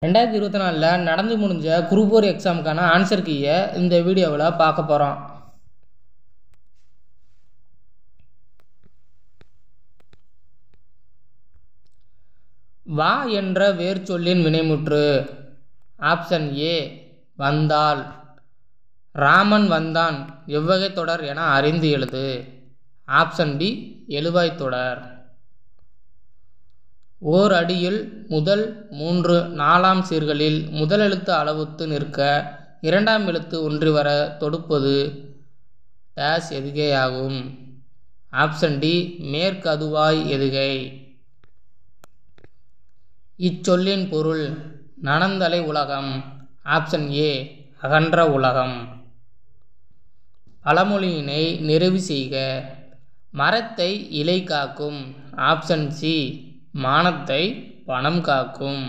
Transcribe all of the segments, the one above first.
2024 நடந்து முடிஞ்ச group 4 எக்ஸாமுக்கான answer கீயை இந்த வீடியோவில் பார்க்க போகிறோம். வா என்ற வேர்ச்சொல்லின் வினைமுற்று. ஆப்ஷன் ஏ வந்தால். ராமன் வந்தான் எவ்வகை தொடர் என அறிந்து எழுது. ஆப்ஷன் பி எழுவாய் தொடர். ஓர் அடியில் முதல் 3 4ஆம் சீர்களில் முதல் எழுத்து அளவுத்து நிற்க இரண்டாம் எழுத்து ஒன்றி வர தொடுப்பது டேஸ் எதுகையாகும். ஆப்ஷன் டி மேற்கதுவாய் எதுகை. இச்சொல்லின் பொருள் நனந்தலை உலகம். ஆப்ஷன் ஏ அகன்ற உலகம். பழமொழியினை நிறைவு செய்க. மரத்தை இலை காக்கும். ஆப்ஷன் சி மானத்தை பணம் காக்கும்.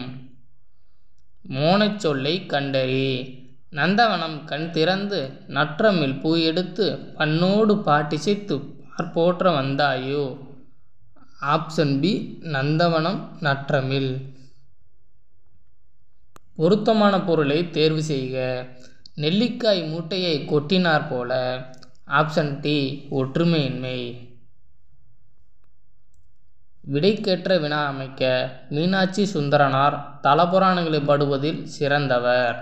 மோனச் சொல்லை கண்டறி. நந்தவனம் கண் திறந்து நற்றமிழ் பூ எடுத்து பண்ணோடு பாட்டிசைத்து பார்ப்போற்ற வந்தாயோ. ஆப்ஷன் பி நந்தவனம் நற்றமிழ். பொருத்தமான பொருளை தேர்வு செய்க. நெல்லிக்காய் மூட்டையை கொட்டினார் போல. Option D ஒற்றுமையின்மை. விடைக்கேற்ற வினா அமைக்க. மீனாட்சி சுந்தரனார் தலபுராணங்களை பாடுவதில் சிறந்தவர்.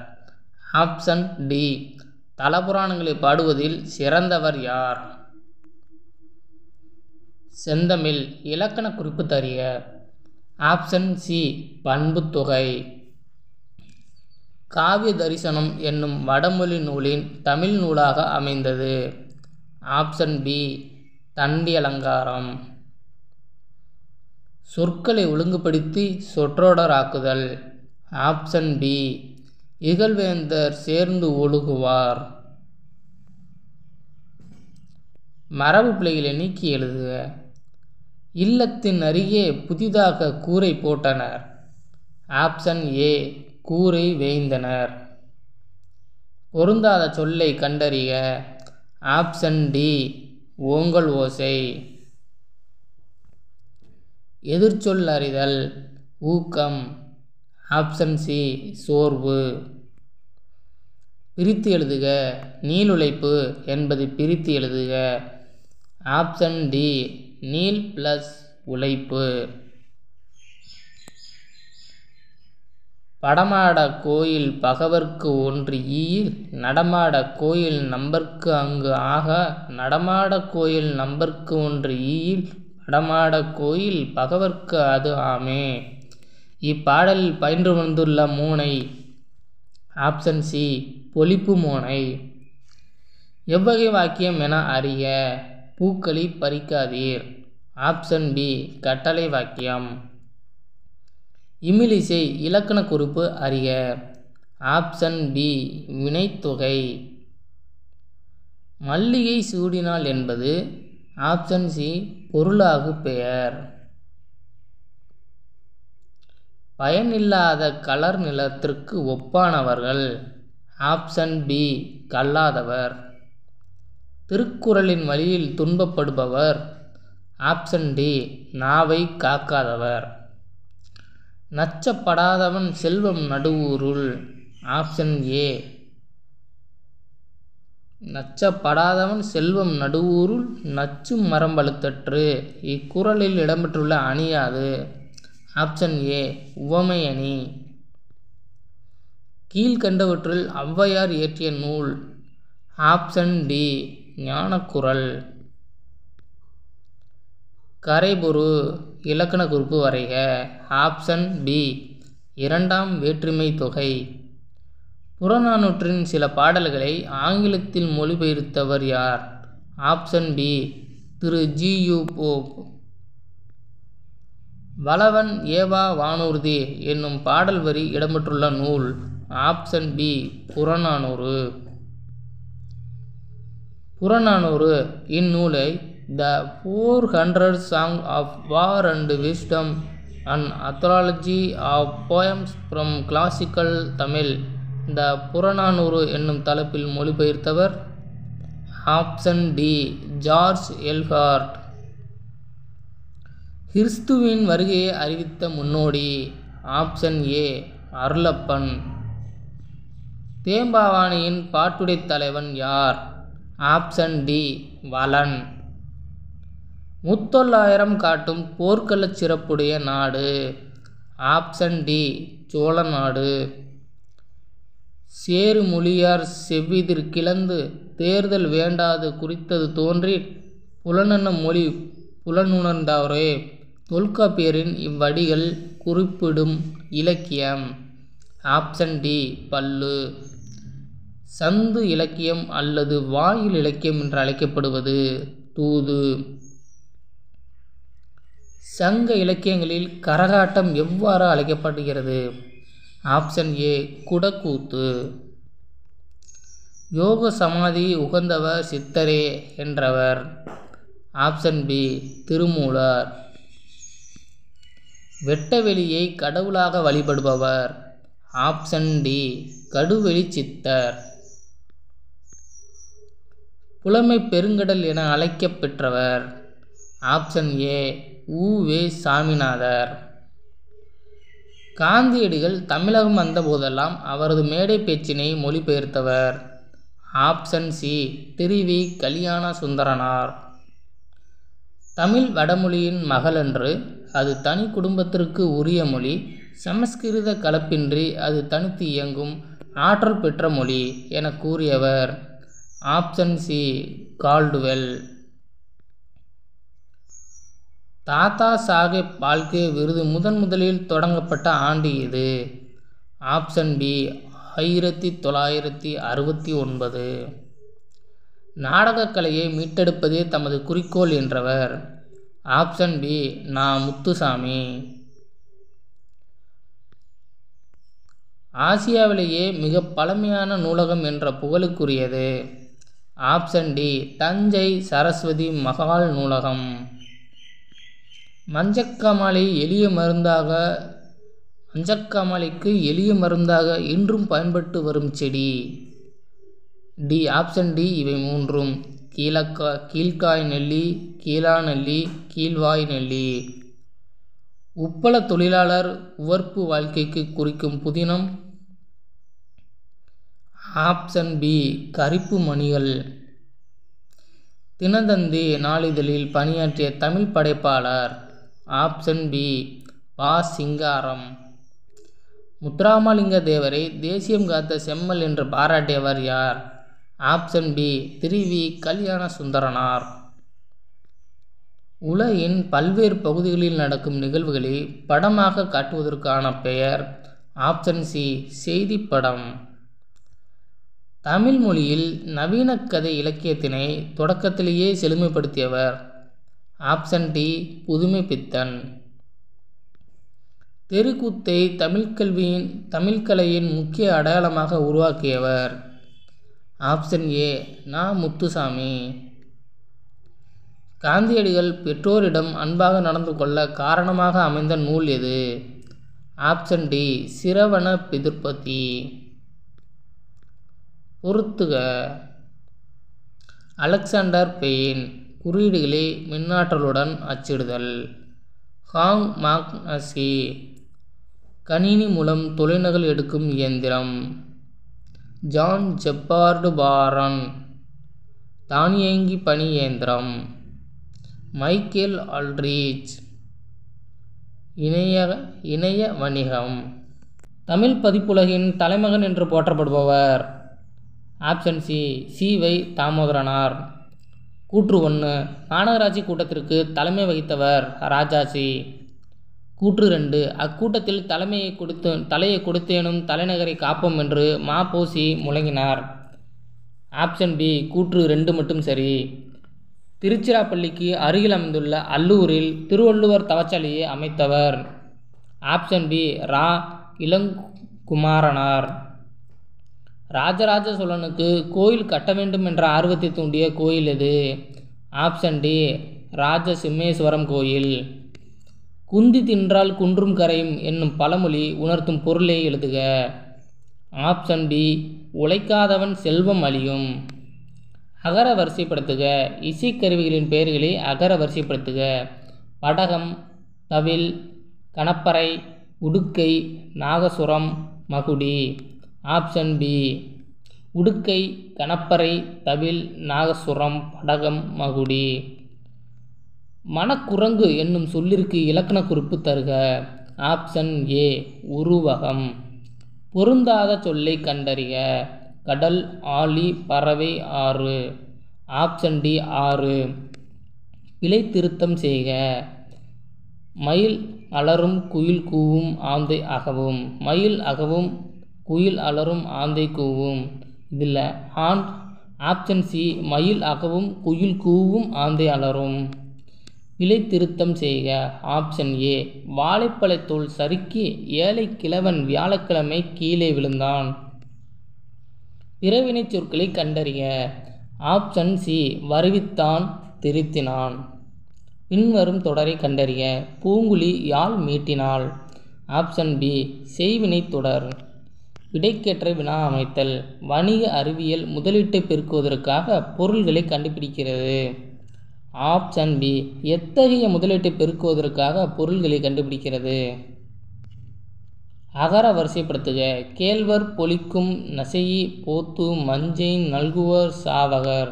ஆப்ஷன் டி தலபுராணங்களை பாடுவதில் சிறந்தவர் யார்? செந்தமிழ். இலக்கண குறிப்பு தருக. ஆப்ஷன் சி பண்புத்தொகை. காவிய தரிசனம் என்னும் வடமொழி நூலின் தமிழ் நூலாக அமைந்தது. ஆப்ஷன் பி தண்டி அலங்காரம். சொற்களை ஒழுங்குபடுத்தி சொற்றொடராக்குதல். ஆப்ஷன் பி இகழ்வேந்தர் சேர்ந்து ஒழுகுவார். மரபு பிழைகளை நீக்கி எழுதுக. இல்லத்தின் அருகே புதிதாக கூரை போட்டனர். ஆப்ஷன் ஏ கூரை வேய்ந்தனர். பொருந்தாத சொல்லை கண்டறிக. ஆப்ஷன் டி ஓங்கல் ஓசை. எதிர்ச்சொல் அறிதல். ஊக்கம். ஆப்ஷன் சி சோர்வு. பிரித்து எழுதுக. நீளுழைப்பு என்பது பிரித்து எழுதுக. ஆப்ஷன் டி நீள் பிளஸ் உழைப்பு. படமாட கோயில் பகவர்க்கு ஒன்று ஈயில் நடமாட கோயில் நம்பர்க்கு அங்கு ஆக நடமாட கோயில் நம்பர்க்கு ஒன்று ஈயில் படமாட கோயில் பகவர்க்கு அது ஆமே. இப்பாடலில் பயின்று வந்துள்ள மோனை. ஆப்ஷன் சி பொலிப்பு மோனை. எவ்வகை வாக்கியம் என அறிக. பூக்களி பறிக்காதீர். ஆப்ஷன் பி கட்டளை வாக்கியம். இமிலிசை இலக்கண குறிப்பு அறிக. ஆப்ஷன் பி வினைத்தொகை. மல்லிகை சூடினாள் என்பது. ஆப்ஷன் சி பொருளாகு பெயர். பயனில்லாத கலர் நிலத்திற்கு ஒப்பானவர்கள். Option B கல்லாதவர். திருக்குறளின் வழியில் துன்பப்படுபவர். ஆப்ஷன் டி நாவை காக்காதவர். நச்சப்படாதவன் செல்வம் நடுவூருள். ஆப்ஷன் ஏ நச்சப்படாதவன் செல்வம் நடுவூருள் நச்சும் மரம்பழுத்தற்று. இக்குறளில் இடம்பெற்றுள்ள அணியாது. ஆப்ஷன் ஏ உவமை அணி. கீழ்கண்டவற்றில் ஔவையார் இயற்றிய நூல். Option D ஞானக்குறள். கரைபொரு இலக்கண குறிப்பு வரைக. ஆப்ஷன் பி இரண்டாம் வேற்றுமை தொகை. புறநானூற்றின் சில பாடல்களை ஆங்கிலத்தில் மொழிபெயர்த்தவர் யார்? ஆப்ஷன் பி திரு ஜி.யு. போப். வளவன் ஏவா வானூர்தி என்னும் பாடல் வரி இடம்பெற்றுள்ள நூல். Option B Purananuru. புறநானூறு இந்நூலை த 400 Song of War and Wisdom an Anthology of Poems from Classical Tamil த புறநானூறு என்னும் தலைப்பில் மொழிபெயர்த்தவர். Option D George L Hart. கிறிஸ்துவின் வருகையை அறிவித்த முன்னோடி. Option A Arulappan. தேம்பாவானியின் பாட்டுடை தலைவன் யார்? ஆப்ஷன் டி வளன். முத்தொள்ளாயிரம் காட்டும் போர்க்களச் சிறப்புடைய நாடு? ஆப்ஷன் டி சோழ நாடு. சேறு மொழியார் செவ்விதிர் கிளந்து தேர்தல் வேண்டாது குறித்தது தோன்றிற் புலனென மொழி புலனுணர்ந்தாரே. தொல்காப்பியரின் இவ்வடிகள் குறிப்பிடும் இலக்கியம்? ஆப்ஷன் டி பல்லு. சந்து இலக்கியம் அல்லது வாயில் இலக்கியம் என்று அழைக்கப்படுவது தூது. சங்க இலக்கியங்களில் கரகாட்டம் எவ்வாறு அழைக்கப்படுகிறது? ஆப்ஷன் ஏ குடக்கூத்து. யோக சமாதி உகந்தவர் சித்தரே என்றவர்? Option B Thirumoolar. வெட்டவெளியை கடவுளாக வழிபடுபவர்? ஆப்ஷன் டி கடுவெளி சித்தர். புலமை பெருங்கடல் என அழைக்கப் பெற்றவர்? ஆப்ஷன் ஏ உ.வே. சாமிநாதர். காந்தியடிகள் தமிழகம் வந்தபோதெல்லாம் அவரது மேடை பேச்சினை மொழிபெயர்த்தவர்? Option C திரு.வி. கல்யாண சுந்தரனார். தமிழ் வடமொழியின் மகளன்று, அது தனி குடும்பத்திற்கு உரிய மொழி, சமஸ்கிருத கலப்பின்றி அது தனித்து இயங்கும் ஆற்றல் பெற்ற மொழி என கூறியவர்? Option C Caldwell. Dadasaheb Phalke விருது முதலில் தொடங்கப்பட்ட ஆண்டு எது? Option B 1969. நாடகக் கலையை மீட்டெடுப்பதே தமது குறிக்கோள் என்றவர்? ஆப்ஷன் பி நா. முத்துசாமி. ஆசியாவிலேயே மிக பழமையான நூலகம் என்ற புகழுக்குரியது? ஆப்ஷன் டி தஞ்சை சரஸ்வதி மகால் நூலகம். மஞ்சக்காமாலைக்கு எளிய மருந்தாக இன்றும் பயன்பட்டு வரும் செடி? டி ஆப்ஷன் டி இவை மூன்றும். கீழ்காய் நெல்லி, கீழா நெல்லி, கீழ்வாய் நெல்லி. உப்பள தொழிலாளர் உவர்ப்பு வாழ்க்கைக்கு குறிக்கும் புதினம்? ஆப்ஷன் பி கரிப்பு மணிகள். தினத்தந்தி நாளிதழில் பணியாற்றிய தமிழ் படைப்பாளர்? ஆப்ஷன் பி பா. சிங்காரம். முத்துராமலிங்க தேவரை தேசியம் காத்த செம்மல் என்று பாராட்டியவர் யார்? ஆப்ஷன் பி திரு.வி. கல்யாண சுந்தரனார். உலகின் பல்வேறு பகுதிகளில் நடக்கும் நிகழ்வுகளை படமாக காட்டுவதற்கான பெயர்? Option C செய்திப்படம். தமிழ் மொழியில் நவீன கதை இலக்கியத்தினை தொடக்கத்திலேயே செழுமைப்படுத்தியவர்? Option D Pudhumaippithan. தெருக்கூத்தை தமிழ்கலையின் முக்கிய அடையாளமாக உருவாக்கியவர்? ஆப்ஷன் ஏ நா. முத்துசாமி. காந்தியடிகள் பெற்றோரிடம் அன்பாக நடந்து கொள்ள காரணமாக அமைந்த நூல் எது? ஆப்ஷன் டி சிரவண பிதுர்பதி. பொறுத்துக. Alexander pain. குறியீடுகளை மின்னாற்றலுடன் அச்சிடுதல். ஹாங் மாக்னசி. கணினி மூலம் தொலைநகல் எடுக்கும் இயந்திரம். ஜான் ஜெப்பார்டு பாரன். தானியங்கி பணி இயந்திரம். Michael Aldrich. இணைய வணிகம். தமிழ் பதிப்புலகின் தலைமகன் என்று போற்றப்படுபவர்? ஆப்ஷன் சி வை. தாமோதரனார். கூற்று 1 மாநகராட்சி கூட்டத்திற்கு தலைமை வகித்தவர் ராஜாஜி. கூற்று 2 அக்கூட்டத்தில் தலையை கொடுத்தேனும் தலைநகரை காப்போம் என்று ம.பொ.சி. முழங்கினார். ஆப்ஷன் பி கூற்று 2 மட்டும் சரி. திருச்சிராப்பள்ளிக்கு அருகில் அமைந்துள்ள அல்லூரில் திருவள்ளுவர் தவச்சாலையை அமைத்தவர்? ஆப்ஷன் பி ரா. இளங்குமாரனார். ராஜராஜ சோழனுக்கு கோயில் கட்ட வேண்டும் என்ற ஆர்வத்தை தூண்டிய கோயில் எது? ஆப்ஷன் டி ராஜசிம்மேஸ்வரம் கோயில். குந்தி தின்றால் குன்றும் கரையும் என்னும் பழமொழி உணர்த்தும் பொருளை எழுதுக. ஆப்ஷன் பி உழைக்காதவன் செல்வம் அழியும். அகர வரிசைப்படுத்துக. இசைக்கருவிகளின் பெயர்களை அகர வரிசைப்படுத்துக. படகம், தவில், கணப்பறை, உடுக்கை, நாகசுரம், மகுடி. Option B. உடுக்கை, கணப்பறை, தவில், நாகசுரம், படகம், மகுடி. மணக்குரங்கு என்னும் சொல்லிற்கு இலக்கண குறிப்பு தருக. Option A. உருவகம். பொருந்தாத சொல்லை கண்டறிக. கடல், ஆழி, பறவை, ஆறு. Option D. ஆறு. பிழை திருத்தம் செய்க. மயில் அலறும், குயில் கூவும், ஆந்தை அகவும். மயில் அகவும், குயில் அலறும், ஆந்தை கூவும். இதில் ஆப்ஷன் சி. மயில் அகவும், குயில் கூவும், ஆந்தை அலறும். பிழை திருத்தம் செய்க. Option A. வாழைப்பழத்தோல் சறுக்கி ஏழை கிழவன் வியாழக்கிழமை கீழே விழுந்தான். பிறவினை சொற்களை கண்டறிக. Option C. வருவித்தான், திருத்தினான். பின்வரும் தொடரை கண்டறிக. பூங்குழி யாழ் மீட்டினாள். Option B. செய்வினை தொடர். விடைக்கேற்ற வினா அமைத்தல். வணிக அறிவியல் முதலீட்டை பெருக்குவதற்காக பொருள்களை கண்டுபிடிக்கிறது. Option B. எத்தகைய முதலீட்டை பெருக்குவதற்காக பொருள்களை கண்டுபிடிக்கிறது? அகர வரிசைப்படுத்துக. கேழ்வர் பொலிக்கும் நசையி போத்து மஞ்சை நல்குவர் சாவகர்.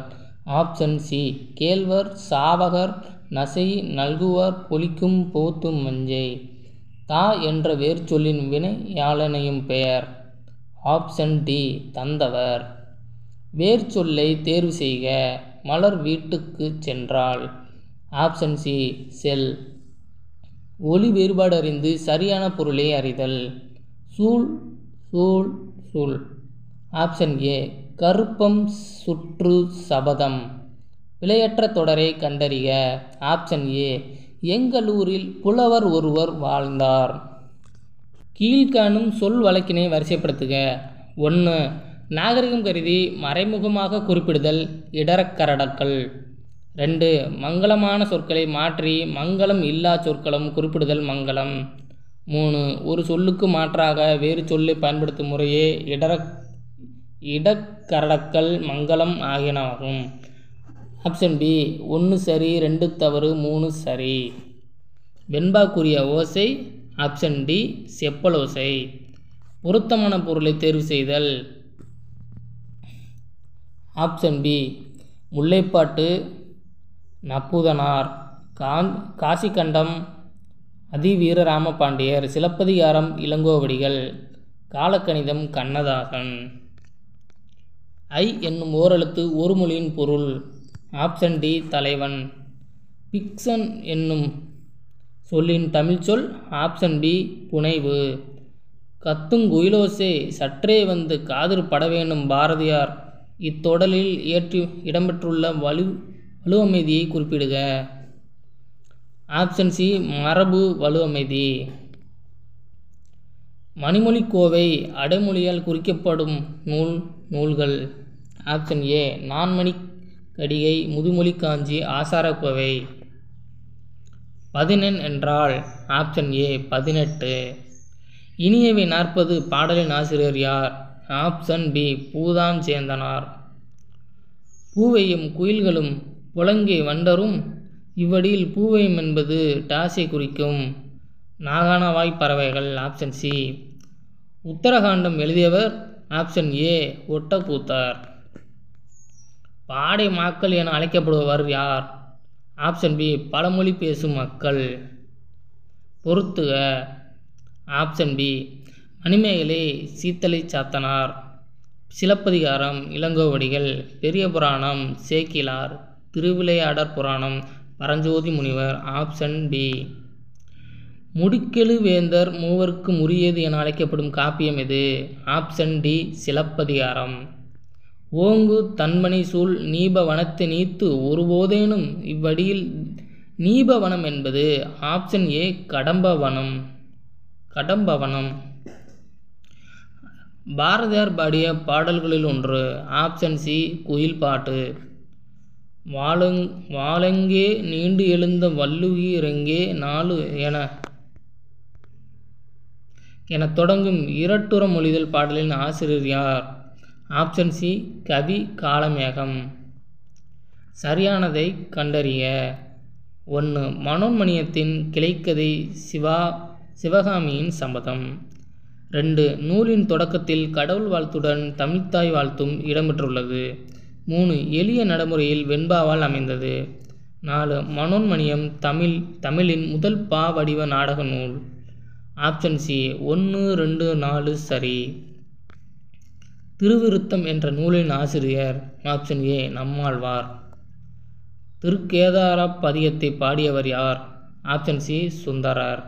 Option C. கேழ்வர், சாவகர், நசையி, நல்குவர், பொலிக்கும், போத்து, மஞ்சை. தா என்ற வேர்ச்சொல்லின் வினையாளனையும் பெயர். Option D. தந்தவர். வேர்ச்சொல்லை தேர்வு செய்க. மலர் வீட்டுக்கு சென்றாள். Option C. செல். ஒலி வேறுபாடு அறிந்து சரியான பொருளை அறிதல். சூழ், சூழ், சூழ். Option A. கருப்பம், சுற்று, சபதம். பிழையற்ற தொடரை கண்டறிக. Option A. எங்களூரில் புலவர் ஒருவர் வாழ்ந்தார். கீழ்காணும் சொல் வழக்கினை வரிசைப்படுத்துக. 1. நாகரிகம் கருதி மறைமுகமாக குறிப்பிடுதல் இடரக்கரடக்கல். 2. மங்களமான சொற்களை மாற்றி மங்களம் இல்லா சொற்களும் குறிப்பிடுதல் மங்களம். 3. ஒரு சொல்லுக்கு மாற்றாக வேறு சொல்லை பயன்படுத்தும் முறையே இடக்கரடக்கல், மங்களம் ஆகியனவாகும். Option B. 1 சரி, 2 தவறு, 3 சரி. வெண்பாக்குரிய ஓசை. Option D. செப்பலோசை. பொருத்தமான பொருளை தேர்வு செய்தல். Option B. முல்லைப்பாட்டு, நப்பூதனார், காசிகண்டம், அதிவீரராம பாண்டியர், சிலப்பதிகாரம், இளங்கோவடிகள், காலக்கணிதம், கண்ணதாசன். ஐ என்னும் ஓரெழுத்து ஒரு மொழியின் பொருள். Option D. தலைவன். பிக்சன் என்னும் சொல்லின் தமிழ்ச்சொல். Option B. புனைவு. கத்துங்குயிலோசை சற்றே வந்து காதிற் படவேணும் பாரதியார் இத்தொடரில் இடம்பெற்றுள்ள வலுவமைதியை குறிப்பிடுக. Option C. மரபு வலுவமைதி. மணிமொழிக்கோவை அடைமொழியால் குறிக்கப்படும் நூல்கள். Option A. நான்மணிக்கடிகை, முதுமொழிக்காஞ்சி, ஆசாரக்கோவை. 18 என்றால். Option A. 18. இனியவை 40 பாடலின் ஆசிரியர் யார்? Option B. பூதான் சேந்தனார். பூவையும் குயில்களும் புலங்கை வண்டரும் இவ்வடியில் பூவையும் என்பது டாஸை குறிக்கும். நாகானவாய் பறவைகள். Option C. உத்தரகாண்டம் எழுதியவர். Option A. ஒட்டக்கூத்தர். பாடை மாக்கள் என அழைக்கப்படுபவர் யார்? Option B. பழமொழி பேசும் மக்கள். பொறுத்துக. Option B. மணிமேகலை சீத்தலை சாத்தனார், சிலப்பதிகாரம் இளங்கோவடிகள், பெரிய புராணம் சேக்கிழார், திருவிளையாடற் புராணம் பரஞ்சோதி முனிவர். Option B. முடிக்கெழு வேந்தர் மூவர்க்கு உரியது என அழைக்கப்படும் காப்பியம் எது? Option D. சிலப்பதிகாரம். ஓங்கு தன்மணி சூழ் நீபவனத்தை நீத்து ஒருபோதேனும் இவ்வடியில் நீபவனம் என்பது. Option A. கடம்பவனம். பாரதியார் பாடிய பாடல்களில் ஒன்று. Option C. குயில் பாட்டு. வாளெங்கே நீண்டு எழுந்த வள்ளுயிரெங்கே நாளு என தொடங்கும் இரட்டுற மொழிதல் பாடலின் ஆசிரியர் யார்? Option C. கவி காளமேகம். சரியானதை கண்டறிய. 1. மனோன்மணியத்தின் கிளைக்கதை சிவா சிவகாமியின் சம்மதம். 2. நூலின் தொடக்கத்தில் கடவுள் வாழ்த்துடன் தமிழ்த்தாய் வாழ்த்தும் இடம்பெற்றுள்ளது. 3. எளிய நடைமுறையில் வெண்பாவால் அமைந்தது. 4. மனோன்மணியம் தமிழின் முதல் பா வடிவ நாடக நூல். ஆப்ஷன் சி 1, 2, 4 சரி. திருவிருத்தம் என்ற நூலின் ஆசிரியர். Option A Nammalvar. திருக்கேதார பதிகத்தை பாடியவர் யார்? Option C Sundarar.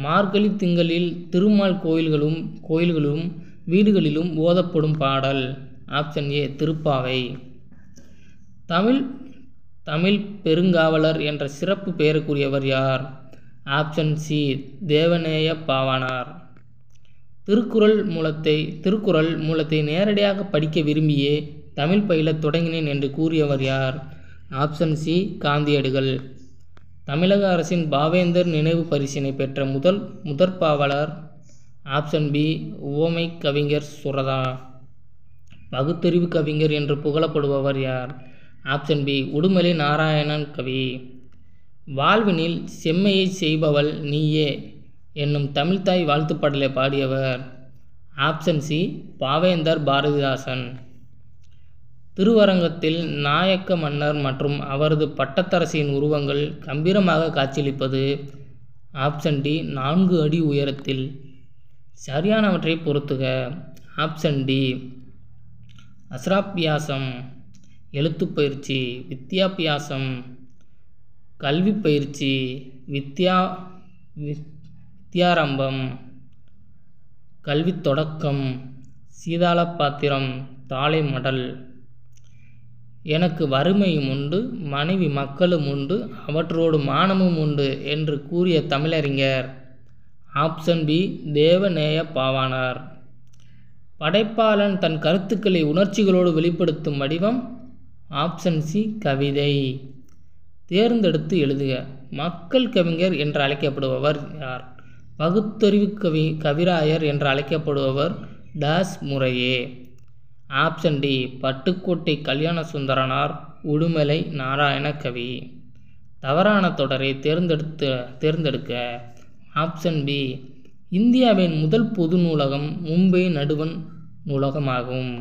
மார்கழி திங்களில் திருமால் கோயில்களும் வீடுகளிலும் ஓதப்படும் பாடல். Option A Thiruppavai. தமிழ் பெருங்காவலர் என்ற சிறப்பு பெயருக்குரியவர் யார்? Option C Devaneya Pavanar. திருக்குறள் மூலத்தை நேரடியாக படிக்க விரும்பியே தமிழ் பயிலத் தொடங்கினேன் என்று கூறியவர் யார்? ஆப்ஷன் சி காந்தியடிகள். தமிழக அரசின் பாவேந்தர் நினைவு பரிசினை பெற்ற முதற்பாவலர். ஆப்ஷன் பி உவமை கவிஞர் சுரதா. பகுத்தறிவு கவிஞர் என்று புகழப்படுபவர் யார்? ஆப்ஷன் பி உடுமலை நாராயணன் கவி. வாழ்வினில் செம்மையை செய்பவள் நீயே என்னும் தமிழ்த்தாய் வாழ்த்துப்பாடலை பாடியவர். ஆப்ஷன் சி பாவேந்தர் பாரதிதாசன். திருவரங்கத்தில் நாயக்க மன்னர் மற்றும் அவரது பட்டத்தரசியின் உருவங்கள் கம்பீரமாக காட்சியளிப்பது. ஆப்ஷன் டி 4 அடி உயரத்தில். சரியானவற்றை பொறுத்துக. ஆப்ஷன் டி அஸ்ராபியாசம் எழுத்துப் பயிற்சி, வித்யாபியாசம் கல்வி பயிற்சி, வித்யாரம்பம் கல்வி தொடக்கம், சீதாள பாத்திரம், தாளை மடல். எனக்கு வறுமையும் உண்டு, மனைவி மக்களும் உண்டு, அவற்றோடு மானமும் உண்டு என்று கூறிய தமிழறிஞர். Option B Devaneya Pavanar. படைப்பாளன் தன் கருத்துக்களை உணர்ச்சிகளோடு வெளிப்படுத்தும் வடிவம். ஆப்ஷன் சி கவிதை. தேர்ந்தெடுத்து எழுதுக. மக்கள் கவிஞர் என்று அழைக்கப்படுபவர் யார்? பகுத்தறிவு கவிராயர் என்று அழைக்கப்படுபவர் டாஸ் முறையே. ஆப்ஷன் டி பட்டுக்கோட்டை கல்யாண சுந்தரனார், உடுமலை நாராயண கவி. தவறான தொடரை தேர்ந்தெடுக்க. ஆப்ஷன் பி இந்தியாவின் முதல் பொது நூலகம் மும்பை நடுவண் நூலகமாகும்.